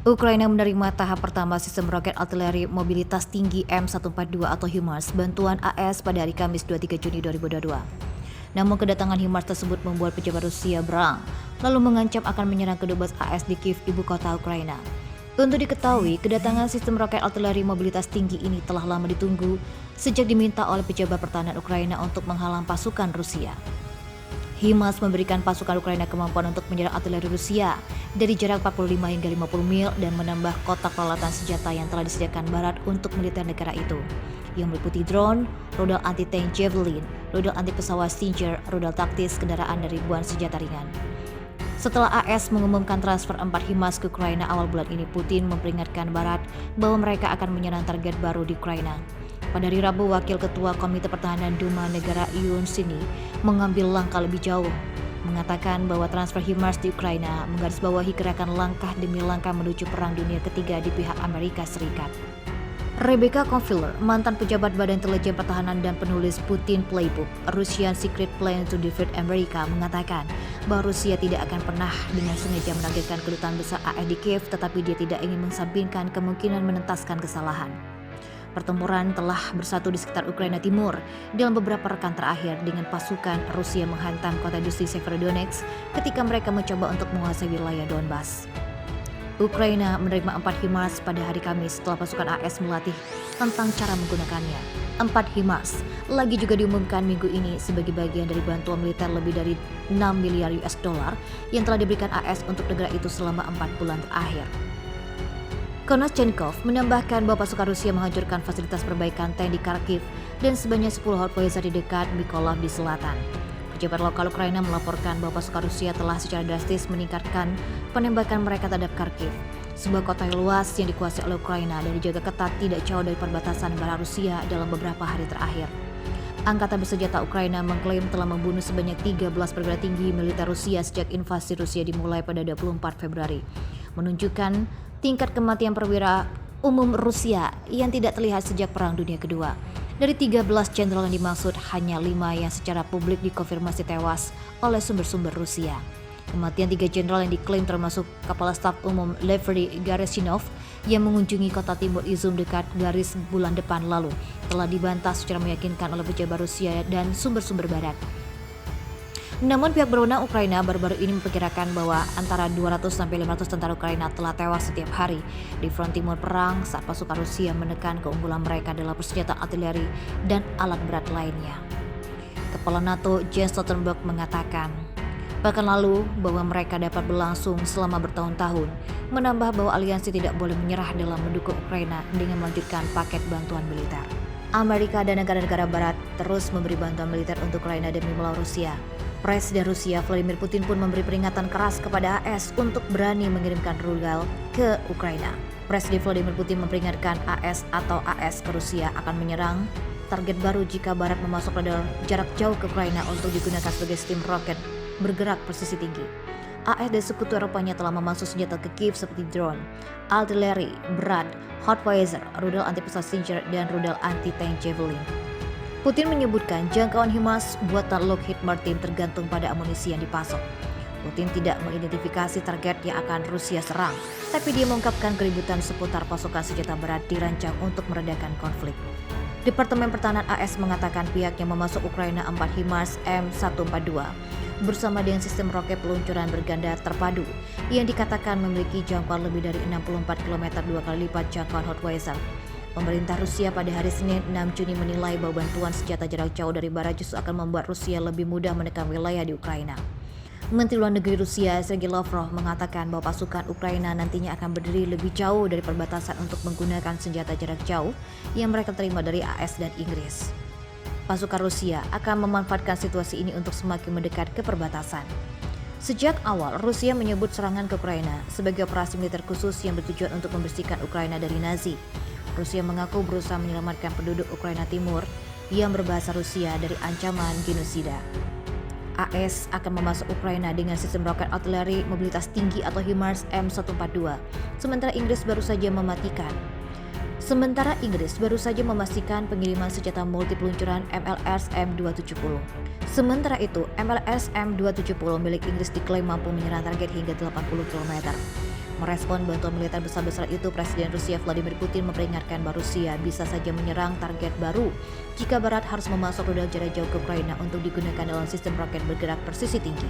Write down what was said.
Ukraina menerima tahap pertama sistem roket artileri mobilitas tinggi M142 atau HIMARS bantuan AS pada hari Kamis 23 Juni 2022. Namun kedatangan HIMARS tersebut membuat pejabat Rusia berang, lalu mengancam akan menyerang kedua base AS di Kiev, ibu kota Ukraina. Untuk diketahui, kedatangan sistem roket artileri mobilitas tinggi ini telah lama ditunggu sejak diminta oleh pejabat pertahanan Ukraina untuk menghalang pasukan Rusia. HIMARS memberikan pasukan Ukraina kemampuan untuk menyerang artileri Rusia dari jarak 45 hingga 50 mil dan menambah kotak peralatan senjata yang telah disediakan Barat untuk militer negara itu, yang meliputi drone, rudal anti-tank Javelin, rudal anti-pesawat Stinger, rudal taktis, kendaraan dan ribuan senjata ringan. Setelah AS mengumumkan transfer 4 HIMARS ke Ukraina awal bulan ini, Putin memperingatkan Barat bahwa mereka akan menyerang target baru di Ukraina. Pada hari Rabu, Wakil Ketua Komite Pertahanan Duma Negara Yun Sini mengambil langkah lebih jauh, mengatakan bahwa transfer HIMARS di Ukraina menggarisbawahi gerakan langkah demi langkah menuju Perang Dunia Ketiga di pihak Amerika Serikat. Rebecca Confiller, mantan pejabat Badan Intelijen Pertahanan dan penulis Putin Playbook, Russian Secret Plan to Defeat America, mengatakan bahwa Rusia tidak akan pernah dengan sengaja menargetkan kedutaan besar AS di Kiev, tetapi dia tidak ingin mengesampingkan kemungkinan menentaskan kesalahan. Pertempuran telah bersatu di sekitar Ukraina Timur dalam beberapa rekan terakhir dengan pasukan Rusia menghantam kota industri Severodonetsk ketika mereka mencoba untuk menguasai wilayah Donbas. Ukraina menerima 4 HIMARS pada hari Kamis setelah pasukan AS melatih tentang cara menggunakannya. 4 HIMARS lagi juga diumumkan minggu ini sebagai bagian dari bantuan militer lebih dari 6 miliar US dollar yang telah diberikan AS untuk negara itu selama 4 bulan terakhir. Konashenkov menambahkan bahwa pasukan Rusia menghancurkan fasilitas perbaikan tank di Kharkiv dan sebanyak 10 hotpoint di dekat Mykolaiv di selatan. Pejabat lokal Ukraina melaporkan bahwa pasukan Rusia telah secara drastis meningkatkan penembakan mereka terhadap Kharkiv, sebuah kota yang luas yang dikuasai oleh Ukraina dan dijaga ketat tidak jauh dari perbatasan barat Rusia dalam beberapa hari terakhir. Angkatan bersenjata Ukraina mengklaim telah membunuh sebanyak 13 perwira tinggi militer Rusia sejak invasi Rusia dimulai pada 24 Februari, menunjukkan tingkat kematian perwira umum Rusia yang tidak terlihat sejak Perang Dunia Kedua. Dari 13 jenderal yang dimaksud, hanya 5 yang secara publik dikonfirmasi tewas oleh sumber-sumber Rusia. Kematian 3 jenderal yang diklaim termasuk Kepala Staf Umum Yevgeny Gerasimov yang mengunjungi kota timur Izum dekat garis bulan depan lalu telah dibantah secara meyakinkan oleh pejabat Rusia dan sumber-sumber Barat. Namun pihak berwenang Ukraina baru-baru ini memperkirakan bahwa antara 200 sampai 500 tentara Ukraina telah tewas setiap hari di front timur perang saat pasukan Rusia menekan keunggulan mereka dalam persenjataan artileri dan alat berat lainnya. Kepala NATO Jens Stoltenberg mengatakan pekan lalu bahwa mereka dapat berlangsung selama bertahun-tahun, menambah bahwa aliansi tidak boleh menyerah dalam mendukung Ukraina dengan melanjutkan paket bantuan militer. Amerika dan negara-negara Barat terus memberi bantuan militer untuk Ukraina demi melawan Rusia. Presiden Rusia Vladimir Putin pun memberi peringatan keras kepada AS untuk berani mengirimkan rudal ke Ukraina. Presiden Vladimir Putin memperingatkan AS ke Rusia akan menyerang target baru jika Barat memasuk rudal jarak jauh ke Ukraina untuk digunakan sebagai sistem roket bergerak presisi tinggi. AS dan sekutu Eropanya telah memasuk senjata ke Kiev seperti drone, artileri berat, hotpoint, rudal anti-pesawat Stinger, dan rudal anti-tank Javelin. Putin menyebutkan jangkauan HIMARS buatan Lockheed Martin tergantung pada amunisi yang dipasok. Putin tidak mengidentifikasi target yang akan Rusia serang, tapi dia mengungkapkan keributan seputar pasokan senjata berat dirancang untuk meredakan konflik. Departemen Pertahanan AS mengatakan pihaknya memasuk Ukraina 4 HIMARS M142 bersama dengan sistem roket peluncuran berganda terpadu yang dikatakan memiliki jangkauan lebih dari 64 km 2 kali lipat jangkauan Hotwire. Pemerintah Rusia pada hari Senin 6 Juni menilai bahwa bantuan senjata jarak jauh dari Barat justru akan membuat Rusia lebih mudah menekan wilayah di Ukraina. Menteri Luar Negeri Rusia Sergei Lavrov mengatakan bahwa pasukan Ukraina nantinya akan berdiri lebih jauh dari perbatasan untuk menggunakan senjata jarak jauh yang mereka terima dari AS dan Inggris. Pasukan Rusia akan memanfaatkan situasi ini untuk semakin mendekat ke perbatasan. Sejak awal, Rusia menyebut serangan ke Ukraina sebagai operasi militer khusus yang bertujuan untuk membersihkan Ukraina dari Nazi. Rusia mengaku berusaha menyelamatkan penduduk Ukraina Timur yang berbahasa Rusia dari ancaman genosida. AS akan memasuk Ukraina dengan sistem roket artileri mobilitas tinggi atau HIMARS M142, sementara Inggris baru saja memastikan pengiriman senjata multi peluncuran MLS M270. Sementara itu, MLS M270 milik Inggris diklaim mampu menyerang target hingga 80 km. Merespon bantuan militer besar-besaran itu, Presiden Rusia Vladimir Putin memperingatkan bahwa Rusia bisa saja menyerang target baru jika Barat harus memasok rudal jarak jauh ke Ukraina untuk digunakan dalam sistem roket bergerak presisi tinggi.